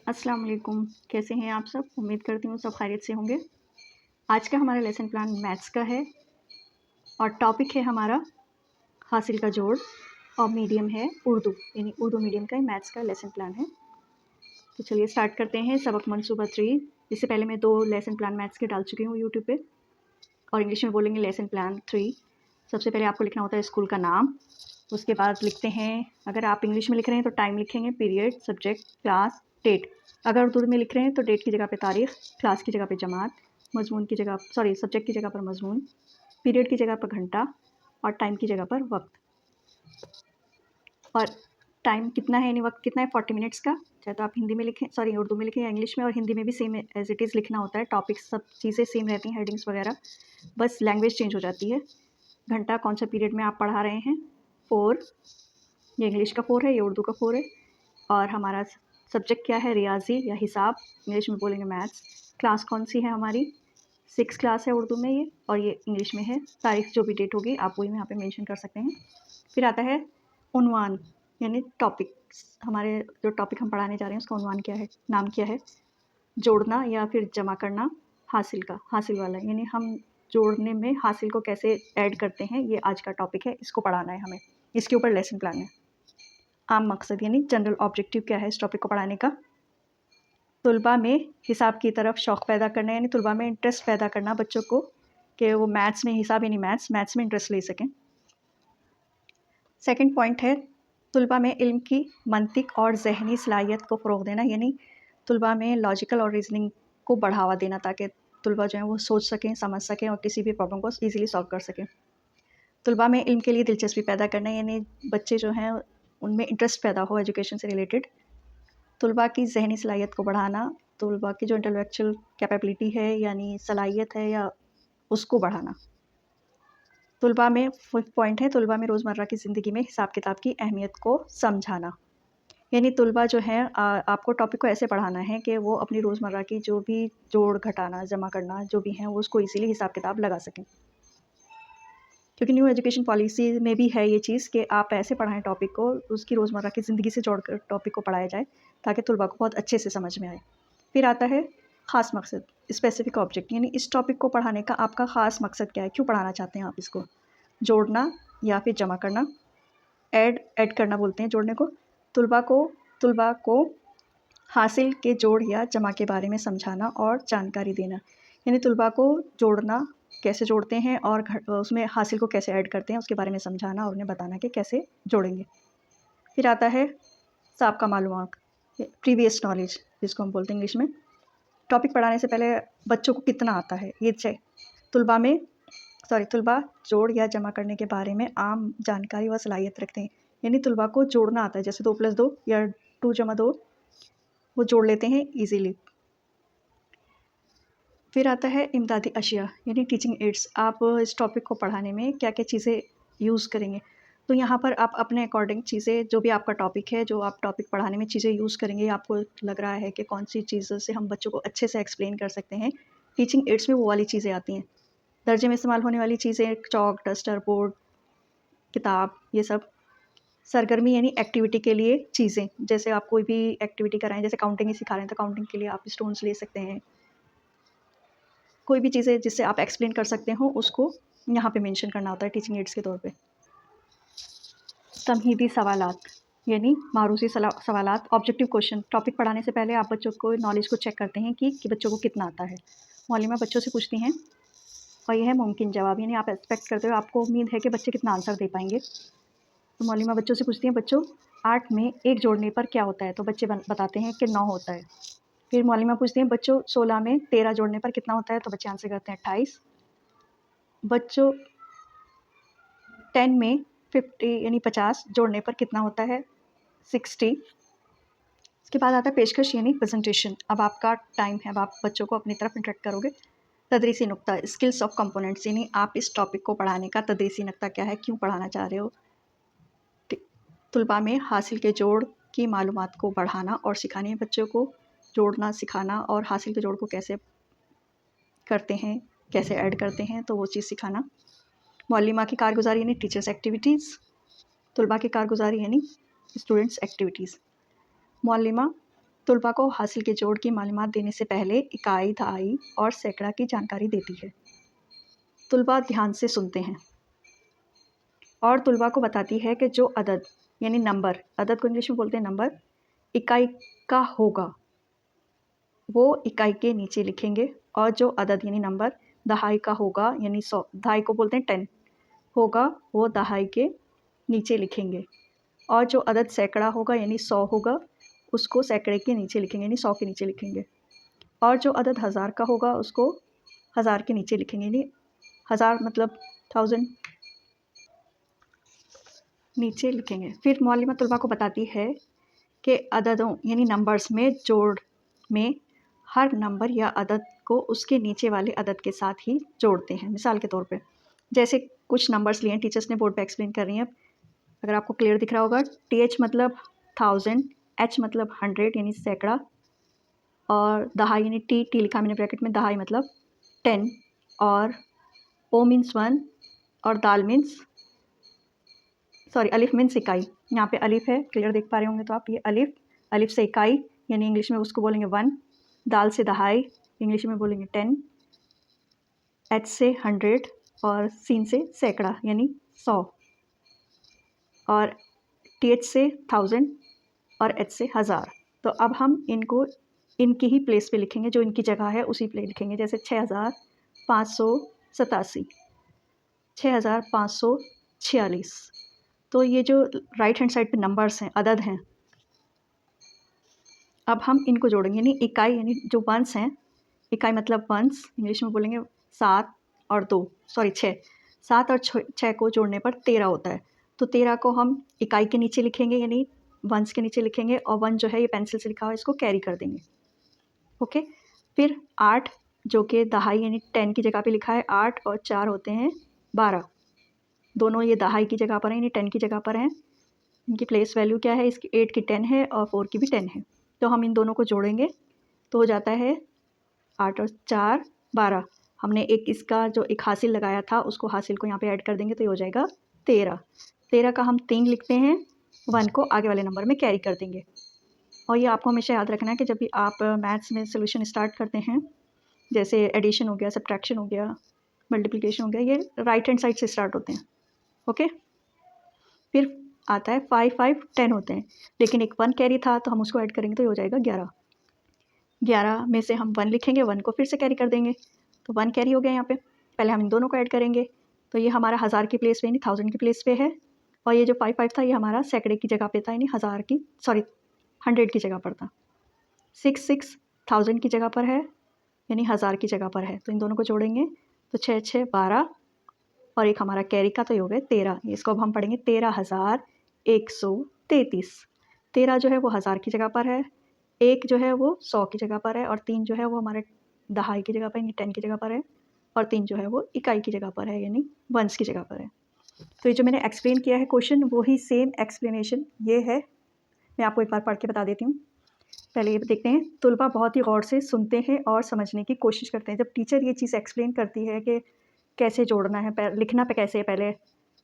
अस्सलाम वालेकुम। कैसे हैं आप सब? उम्मीद करती हूँ सब खैरियत से होंगे। आज का हमारा लेसन प्लान मैथ्स का है और टॉपिक है हमारा हासिल का जोड़ और मीडियम है उर्दू, यानी उर्दू मीडियम का मैथ्स का लेसन प्लान है। तो चलिए स्टार्ट करते हैं। सबक मंसूबा 3। इससे पहले मैं 2 लेसन प्लान मैथ्स के डाल चुकी हूँ यूट्यूब पे और इंग्लिश में बोलेंगे लेसन प्लान 3। सबसे पहले आपको लिखना होता है स्कूल का नाम, उसके बाद लिखते हैं, अगर आप इंग्लिश में लिख रहे हैं तो टाइम लिखेंगे, पीरियड, सब्जेक्ट, क्लास, डेट। अगर उर्दू में लिख रहे हैं तो डेट की जगह पे तारीख़, क्लास की जगह पे जमात, मजमून की जगह सब्जेक्ट की जगह पर मजमून, पीरियड की जगह पर घंटा और टाइम की जगह पर वक्त। और टाइम कितना है, यानी वक्त कितना है, 40 मिनट्स का। चाहे तो आप हिंदी में लिखें, उर्दू में लिखें या इंग्लिश में, और हिंदी में भी सेम एज इट इज़ लिखना होता है। टॉपिक्स सब चीज़ें सेम रहती हैं, हेडिंग्स वगैरह, बस लैंग्वेज चेंज हो जाती है। घंटा कौन सा पीरियड में आप पढ़ा रहे हैं, 4, ये इंग्लिश का 4 है, ये उर्दू का 4 है। और हमारा सब्जेक्ट क्या है, रियाजी या हिसाब, इंग्लिश में बोलेंगे मैथ्स। क्लास कौन सी है हमारी, 6 क्लास है उर्दू में ये, और ये इंग्लिश में है। तारीख जो भी डेट होगी आप वही यहाँ पे मेंशन कर सकते हैं। फिर आता है उन्वान, यानी टॉपिक। हमारे जो टॉपिक हम पढ़ाने जा रहे हैं उसका उन्वान क्या है, नाम क्या है। जोड़ना या फिर जमा करना हासिल का, हासिल वाला, यानी हम जोड़ने में हासिल को कैसे ऐड करते हैं, ये आज का टॉपिक है, इसको पढ़ाना है हमें। इसके ऊपर लेसन प्लान है। आम मकसद यानी जनरल ऑब्जेक्टिव क्या है इस टॉपिक को पढ़ाने का, तुलबा में हिसाब की तरफ शौक़ पैदा करना, यानी तुलबा में इंटरेस्ट पैदा करना बच्चों को, कि वो मैथ्स में, हिसाब यानी मैथ्स में इंटरेस्ट ले सकें। सेकंड पॉइंट है तुलबा में इल्म की मंतिक और ज़हनी सलाहियत को फ़रोग़ देना, यानी तुलबा में लॉजिकल और रीजनिंग को बढ़ावा देना, ताकि तुलबा जो है वो सोच सकें, समझ सकें और किसी भी प्रॉब्लम को ईज़िली सॉल्व कर सकें। तुलबा में इल्म के लिए दिलचस्पी पैदा करना, यानी बच्चे जो हैं उनमें इंटरेस्ट पैदा हो एजुकेशन से रिलेटेड। तुलबा की ज़हनी सलाहियत को बढ़ाना, तुलबा की जो इंटेलेक्चुअल कैपेबिलिटी है यानी सलाहियत है या उसको बढ़ाना। तुलबा में 5th पॉइंट है, तुलबा में रोज़मर्रा की ज़िंदगी में हिसाब किताब की अहमियत को समझाना, यानी तुलबा जो है आपको टॉपिक को ऐसे पढ़ाना है कि वो अपनी रोज़मर्रा की जो भी जोड़ घटाना, जमा करना जो भी हैं वो उसको इजीली हिसाब किताब लगा सकें। क्योंकि न्यू एजुकेशन पॉलिसी में भी है ये चीज़ कि आप ऐसे पढ़ाएं टॉपिक को, उसकी रोज़मर्रा की ज़िंदगी से जोड़कर टॉपिक को पढ़ाया जाए ताकि तुलबा को बहुत अच्छे से समझ में आए। फिर आता है ख़ास मकसद, स्पेसिफिक ऑब्जेक्ट, यानी इस टॉपिक को पढ़ाने का आपका ख़ास मकसद क्या है, क्यों पढ़ाना चाहते हैं आप इसको। जोड़ना या फिर जमा करना, ऐड करना बोलते हैं जोड़ने को। तुलबा को हासिल के जोड़ या जमा के बारे में समझाना और जानकारी देना, यानी तुलबा को जोड़ना कैसे जोड़ते हैं और उसमें हासिल को कैसे ऐड करते हैं उसके बारे में समझाना और उन्हें बताना कि कैसे जोड़ेंगे। फिर आता है साबका मालूमात, प्रीवियस नॉलेज जिसको हम बोलते हैं इंग्लिश में। टॉपिक पढ़ाने से पहले बच्चों को कितना आता है ये चेक। तुलबा जोड़ या जमा करने के बारे में आम जानकारी व सलाहियत रखते हैं, यानी तुलबा को जोड़ना आता है, जैसे 2 + 2 या 2 + 2 वो जोड़ लेते हैं ईजीली। फिर आता है इमदादी अशिया, यानी टीचिंग एड्स। आप इस टॉपिक को पढ़ाने में क्या क्या चीज़ें यूज़ करेंगे, तो यहाँ पर आप अपने अकॉर्डिंग चीज़ें, जो भी आपका टॉपिक है, जो आप टॉपिक पढ़ाने में चीज़ें यूज़ करेंगे, आपको लग रहा है कि कौन सी चीज़ों से हम बच्चों को अच्छे से एक्सप्लेन कर सकते हैं, टीचिंग एड्स में वो वाली चीज़ें आती हैं। दर्जे में इस्तेमाल होने वाली चीज़ें, चॉक, डस्टर, बोर्ड, किताब, ये सब। सरगर्मी यानी एक्टिविटी के लिए चीज़ें, जैसे आप कोई भी एक्टिविटी कराएँ, जैसे काउंटिंग ही सिखा रहे हैं तो काउंटिंग के लिए आप स्टोन्स ले सकते हैं। कोई भी चीज़ें जिससे आप एक्सप्लेन कर सकते हो उसको यहाँ पे मेंशन करना होता है टीचिंग एड्स के तौर पे। तमहीदी सवालात, यानी मारूसी सवालात, ऑब्जेक्टिव क्वेश्चन। टॉपिक पढ़ाने से पहले आप बच्चों को नॉलेज को चेक करते हैं कि बच्चों को कितना आता है। मौलिमा बच्चों से पूछती हैं और यह है मुमकिन जवाब, यानी आप एक्सपेक्ट करते हो, आपको उम्मीद है कि बच्चे कितना आंसर दे पाएंगे। तो मौलिमा बच्चों से पूछती हैं, बच्चों 8 में 1 जोड़ने पर क्या होता है, तो बच्चे बताते हैं कि 9 होता है। फिर मौलिमा पूछती हैं, बच्चों 16 में 13 जोड़ने पर कितना होता है, तो बच्चे आंसर करते हैं 28। बच्चों 10 में 50 यानी 50 जोड़ने पर कितना होता है, 60। इसके बाद आता है पेशकश यानी प्रेजेंटेशन। अब आपका टाइम है, अब आप बच्चों को अपनी तरफ इंटरेक्ट करोगे। तदरीसी नुक्ता, स्किल्स ऑफ कंपोनेंट्स, यानी आप इस टॉपिक को पढ़ाने का तदरीसी नुक्ता क्या है, क्यों पढ़ाना चाह रहे हो। तुलबा में हासिल के जोड़ की मालूमात को बढ़ाना और सिखानी है बच्चों को, जोड़ना सिखाना और हासिल के जोड़ को कैसे करते हैं, कैसे ऐड करते हैं, तो वो चीज़ सिखाना। मौलिमा की कारगुजारी यानी टीचर्स एक्टिविटीज़, तुलबा की कारगुजारी यानी स्टूडेंट्स एक्टिविटीज़। मौलिमा तुलबा को हासिल के जोड़ की मालूमात देने से पहले इकाई, दहाई और सैकड़ा की जानकारी देती है। तुलबा ध्यान से सुनते हैं और तुलबा को बताती है कि जो अदद यानी नंबर, अदद को इंग्लिश में बोलते हैं नंबर, इकाई का होगा वो इकाई के नीचे लिखेंगे, और जो अदद यानी नंबर दहाई का होगा यानी 100, दहाई को बोलते हैं 10 होगा, वो दहाई के नीचे लिखेंगे। और जो अदद सैकड़ा होगा यानी 100 होगा, उसको सैकड़े के नीचे लिखेंगे यानी 100 के नीचे लिखेंगे। और जो अदद हज़ार का होगा उसको हज़ार के नीचे लिखेंगे यानी हज़ार मतलब 1000 नीचे लिखेंगे। फिर मौलिमा तुलबा को बताती है कि अददों यानी नंबर्स में जोड़ में हर नंबर या अदद को उसके नीचे वाले अदद के साथ ही जोड़ते हैं। मिसाल के तौर पे जैसे कुछ नंबर्स लिए हैं, टीचर्स ने बोर्ड पे एक्सप्लेन कर रही हैं। अगर आपको क्लियर दिख रहा होगा, TH मतलब 1000, H मतलब 100 यानी सैकड़ा, और दहाई यानी टी लिखा मैंने ब्रैकेट में, दहाई मतलब 10, और O मीन्स 1, और दाल मीन्स अलिफ मीन्स इकाई। यहाँ पे अलिफ है, क्लियर देख पा रहे होंगे तो आप, ये अलिफ से इकाई यानी इंग्लिश में उसको बोलेंगे 1, दाल से दहाई इंग्लिश में बोलेंगे 10, H से 100 और सीन से सैकड़ा यानी 100, और TH से 1000 और H से 1000। तो अब हम इनको इनकी ही प्लेस पे लिखेंगे, जो इनकी जगह है उसी पे लिखेंगे। जैसे 6587, 6546। तो ये जो राइट हैंड साइड पे नंबर्स हैं, अदद हैं, अब हम इनको जोड़ेंगे यानी इकाई यानी जो वंस हैं, इकाई मतलब वंस इंग्लिश में बोलेंगे 7 और 2 6, 7 और 6 को जोड़ने पर 13 होता है। तो 13 को हम इकाई के नीचे लिखेंगे यानी वंस के नीचे लिखेंगे, और 1 जो है ये पेंसिल से लिखा हुआ है, इसको कैरी कर देंगे। ओके, फिर 8 जो कि दहाई यानी 10 की जगह पे लिखा है, 8 और 4 होते हैं 12, दोनों ये दहाई की जगह पर हैं यानी 10 की जगह पर हैं। इनकी प्लेस वैल्यू क्या है, इसकी 8 की 10 है और 4 की भी 10 है। तो हम इन दोनों को जोड़ेंगे तो हो जाता है 8 और 4 12। हमने एक इसका जो एक हासिल लगाया था उसको हासिल को यहाँ पे ऐड कर देंगे तो ये हो जाएगा 13। 13 का हम 3 लिखते हैं, 1 को आगे वाले नंबर में कैरी कर देंगे। और ये आपको हमेशा याद रखना है कि जब भी आप मैथ्स में सोल्यूशन स्टार्ट करते हैं, जैसे एडिशन हो गया, सब्ट्रैक्शन हो गया, मल्टीप्लिकेशन हो गया, ये राइट हैंड साइड से स्टार्ट होते हैं। ओके, फिर आता है 5 5 10 होते हैं, लेकिन एक 1 कैरी था तो हम उसको ऐड करेंगे तो ये हो जाएगा 11। 11 में से हम 1 लिखेंगे, 1 को फिर से कैरी कर देंगे तो 1 कैरी हो गया यहाँ पे। पहले हम इन दोनों को ऐड करेंगे तो ये हमारा हज़ार की प्लेस पे यानी 1000 की प्लेस पे है, और ये जो 5 5 था ये हमारा सैकड़े की जगह पे था यानी 100 की जगह पर था। 6 6 1000 की जगह पर है यानी 1000 की जगह पर है। तो इन दोनों को जोड़ेंगे तो 6 6 12 और एक हमारा कैरी का तो ये हो गए 13। इसको अब हम पढ़ेंगे 13,133। 13 जो है वो हज़ार की जगह पर है, 1 जो है वो 100 की जगह पर है, और 3 जो है वो हमारे दहाई की जगह पर यानी 10 की जगह पर है, और 3 जो है वो इकाई की जगह पर है यानी वंस की जगह पर है। तो ये जो मैंने एक्सप्लेन किया है क्वेश्चन, वही सेम एक्सप्लेनेशन ये है। मैं आपको एक बार पढ़ के बता देती हूँ। पहले ये देखते हैं, तुलबा बहुत ही गौर से सुनते हैं और समझने की कोशिश करते हैं। जब टीचर ये चीज़ एक्सप्लेन करती है कि कैसे जोड़ना है, लिखना पे कैसे है, पहले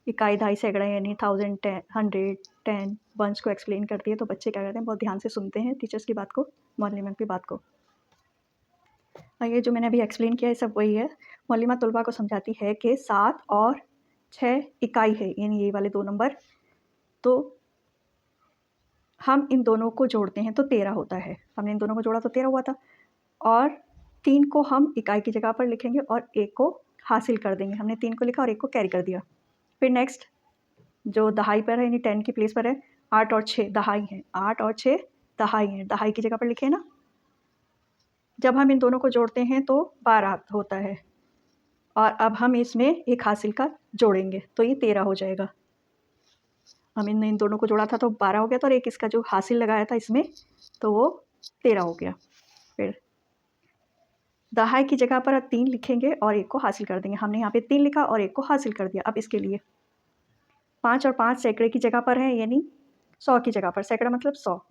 इकाई दहाई सैकड़ा यानी 1000 10 100 10 वंस को एक्सप्लेन करती है, तो बच्चे क्या करते हैं, बहुत ध्यान से सुनते हैं टीचर्स की बात को, मौलिमा की बात को। और ये जो मैंने अभी एक्सप्लेन किया है सब वही है। मौलिमा तुलबा को समझाती है कि 7 और 6 इकाई है यानी ये वाले 2 नंबर, तो हम इन दोनों को जोड़ते हैं तो 13 होता है। हमने इन दोनों को जोड़ा तो 13 हुआ था, और 3 को हम इकाई की जगह पर लिखेंगे और 1 को हासिल कर देंगे। हमने 3 को लिखा और 1 को कैरी कर दिया। फिर नेक्स्ट जो दहाई पर है यानी 10 की प्लेस पर है, 8 और 6 दहाई हैं, 8 और 6 दहाई हैं, दहाई की जगह पर लिखे ना। जब हम इन दोनों को जोड़ते हैं तो 12 होता है, और अब हम इसमें एक हासिल का जोड़ेंगे तो ये 13 हो जाएगा। हम इन दोनों को जोड़ा था तो 12 हो गया था, और एक इसका जो हासिल लगाया था इसमें तो वो 13 हो गया। फिर दहाई की जगह पर 3 लिखेंगे और 1 को हासिल कर देंगे। हमने यहाँ पे 3 लिखा और 1 को हासिल कर दिया। अब इसके लिए 5 और 5 सैकड़े की जगह पर है यानी 100 की जगह पर, सैकड़ा मतलब 100।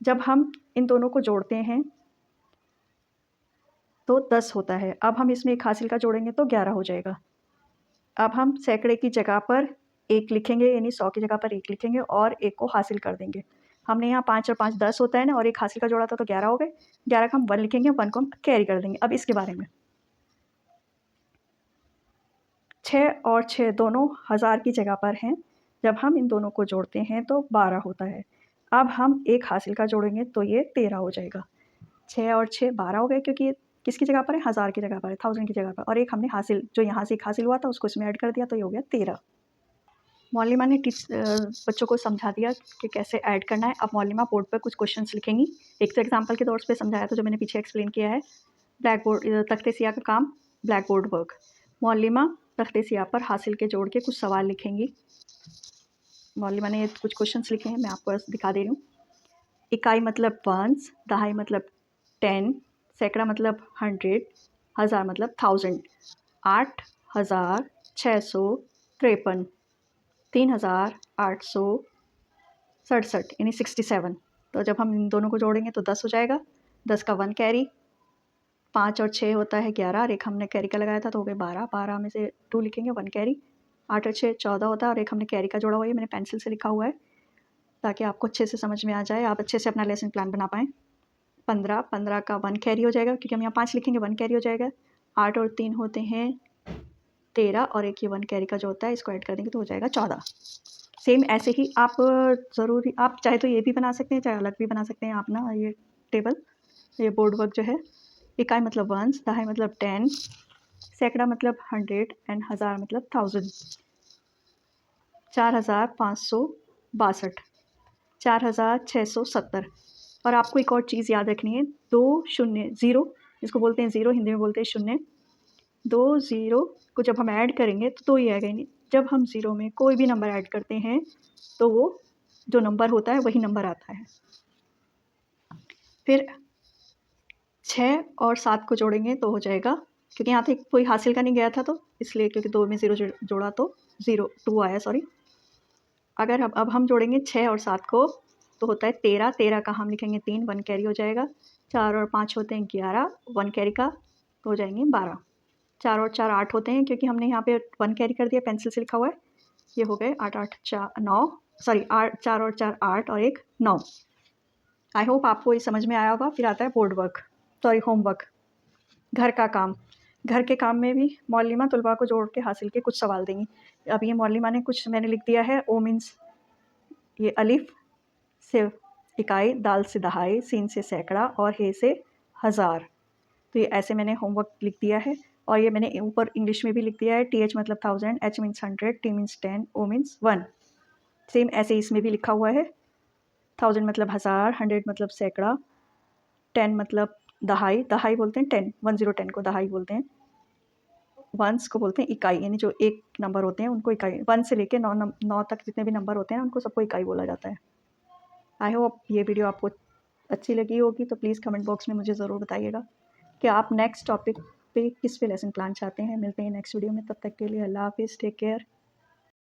जब हम इन दोनों को जोड़ते हैं तो 10 होता है। अब हम इसमें एक हासिल का जोड़ेंगे तो 11 हो जाएगा। अब हम सैकड़े की जगह पर 1 लिखेंगे यानी 100 की जगह पर 1 लिखेंगे और 1 को हासिल कर देंगे। हमने यहाँ 5 और 5 10 होता है ना, और एक हासिल का जोड़ा था तो 11 हो गए। 11 का हम 1 लिखेंगे, 1 को हम कैरी कर देंगे। अब इसके बारे में 6 और 6 दोनों 1000 की जगह पर हैं। जब हम इन दोनों को जोड़ते हैं तो 12 होता है। अब हम एक हासिल का जोड़ेंगे तो ये 13 हो जाएगा। 6 और 6 12 हो गए, क्योंकि ये किसकी जगह पर है, 1000 की जगह पर है, 1000 की जगह पर, और एक हमने हासिल जो यहाँ से एक हासिल हुआ था उसको इसमें ऐड कर दिया तो ये हो गया 13। मौलिमा ने बच्चों को समझा दिया कि कैसे ऐड करना है। अब मौलिमा बोर्ड पर कुछ क्वेश्चंस लिखेंगी। एक तो एग्जाम्पल के तौर पे समझाया था जो मैंने पीछे एक्सप्लेन किया है। ब्लैक बोर्ड तख्ते सियाह का काम, ब्लैक बोर्ड वर्क। मौलिमा तख्ते सियाह पर हासिल के जोड़ के कुछ सवाल लिखेंगी। मौलिमा ने कुछ क्वेश्चंस लिखे हैं, मैं आपको दिखा दे रही हूँ। इकाई मतलब वंस, दहाई मतलब 10, सैकड़ा मतलब 100, 1000 मतलब 1000, 8653, 3867 यानी 67। तो जब हम इन दोनों को जोड़ेंगे तो 10 हो जाएगा। 10 का 1 कैरी, 5 और 6 होता है 11, और एक हमने कैरी का लगाया था तो हो गए 12। 12 में से 2 लिखेंगे, 1 कैरी। 8 और 6 14 होता है, और एक हमने कैरी का जोड़ा हुआ है, मैंने पेंसिल से लिखा हुआ है ताकि आपको अच्छे से समझ में आ जाए, आप अच्छे से अपना लेसन प्लान बना पाएँ। 15 का 1 कैरी हो जाएगा, क्योंकि हम यहाँ 5 लिखेंगे, 1 कैरी हो जाएगा। 8 और 3 होते हैं 13, और एक ये 1 कैरी का जो होता है इसको ऐड कर देंगे तो हो जाएगा 14। सेम ऐसे ही आप ज़रूरी, आप चाहे तो ये भी बना सकते हैं, चाहे अलग भी बना सकते हैं आप ना, ये टेबल, ये बोर्ड वर्क जो है। इकाई मतलब वंस, दहाई मतलब 10, सैकड़ा मतलब 100 एंड 1000 मतलब 1000। 4562, 4670। और आपको एक और चीज़ याद रखनी है, 2 शून्य 0, जिसको बोलते हैं 0, हिंदी में बोलते हैं शून्य। 2 0 को जब हम ऐड करेंगे तो 2 ही आएगा, यानी जब हम 0 में कोई भी नंबर ऐड करते हैं तो वो जो नंबर होता है वही नंबर आता है। फिर 6 और 7 को जोड़ेंगे तो हो जाएगा, क्योंकि यहाँ तक कोई हासिल का नहीं गया था तो इसलिए, क्योंकि 2 में 0 जोड़ा तो 2 आया, सॉरी। अगर अब हम जोड़ेंगे 6 और 7 को तो होता है 13। 13 का हम लिखेंगे 3, 1 कैरी हो जाएगा। 4 और 5 होते हैं 11, 1 कैरी का तो हो जाएंगे 12। 4 और 4 8 होते हैं, क्योंकि हमने यहाँ पे 1 कैरी कर दिया, पेंसिल से लिखा हुआ है। ये हो गए 8 8 4 9, सॉरी 4 और 4 8 और एक 9। आई होप आपको ये समझ में आया होगा। फिर आता है बोर्ड वर्क, सॉरी होमवर्क, घर का काम। घर के काम में भी मौलिमा तलबा को जोड़ के हासिल के कुछ सवाल देंगी। अब ये मौलिमा ने कुछ मैंने लिख दिया है। ओ मीन्स ये अलिफ से इकाई, दाल से दहाई, सीन से सैकड़ा और हे से 1000। तो ये ऐसे मैंने होमवर्क लिख दिया है, और ये मैंने ऊपर इंग्लिश में भी लिख दिया है। TH मतलब 1000, H means 100, T means 10, O means 1। Same ऐसे इसमें भी लिखा हुआ है। 1000 मतलब 1000, 100 मतलब सैकड़ा, 10 मतलब दहाई, दहाई बोलते हैं 10, 10 को दहाई बोलते हैं। वंस को बोलते हैं इकाई, यानी जो एक नंबर होते हैं उनको इकाई। 1 से लेके 9 तक जितने भी नंबर होते हैं उनको सबको इकाई बोला जाता है। आई होप ये वीडियो आपको अच्छी लगी होगी, तो प्लीज़ कमेंट बॉक्स में मुझे ज़रूर बताइएगा कि आप नेक्स्ट टॉपिक पे किस पे लेसन प्लान चाहते हैं। मिलते हैं नेक्स्ट वीडियो में, तब तक के लिए अल्लाह हाफिज़, टेक केयर।